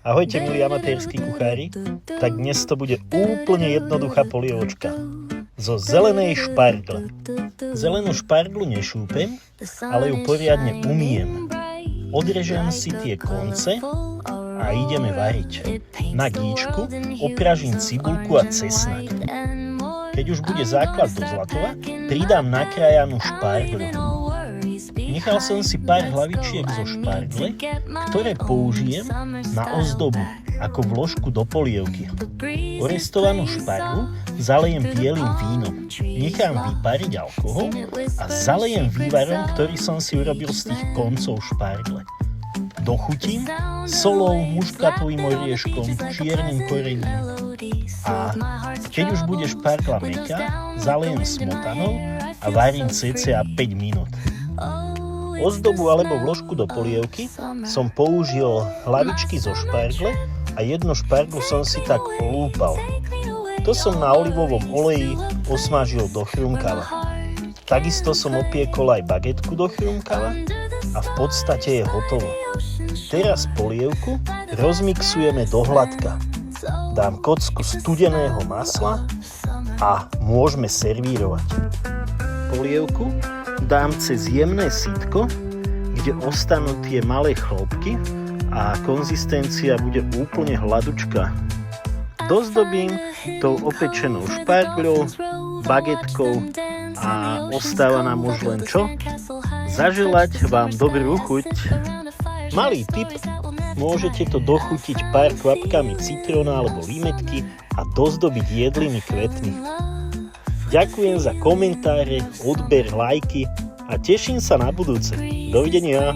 Ahojte milí amatérski kuchári, tak dnes to bude úplne jednoduchá polievočka zo zelenej špargle. Zelenú šparglu nešúpem, ale ju poriadne umyjem. Odrežem si tie konce a ideme variť. Na gíčku opražím cibulku a cesnak. Keď už bude základ do zlatova, pridám nakrájanú šparglu. Nechal som si pár hlavičiek zo špargle, ktoré použijem na ozdobu, ako vložku do polievky. Orestovanú šparglu zalejem bielým vínom, nechám vypariť alkohol a zalejem vývarom, ktorý som si urobil z tých koncov špargle. Dochutím solou, muškatovým orieškom, čiernym korením a keď už bude špargla mäkká, zalejem smotanou a varím cca 5 minút. Ozdobu alebo vložku do polievky som použil hlavičky zo špargle a jednu šparglu som si tak olúpal. To som na olivovom oleji osmažil do chrumkava. Takisto som opiekol aj bagetku do chrumkava a v podstate je hotovo. Teraz polievku rozmixujeme do hladka. Dám kocku studeného masla a môžeme servírovať. Polievku dám cez jemné sitko, kde ostanú tie malé chlopky a konzistencia bude úplne hladúčka. Dozdobím tou opečenou špargľou, bagetkou a ostáva nám už len čo? Zaželať vám dobrú chuť. Malý tip, môžete to dochutiť pár kvapkami citróna alebo limetky a dozdobiť jedlými kvetmi. Ďakujem za komentáre, odber, lajky a teším sa na budúce. Dovidenia.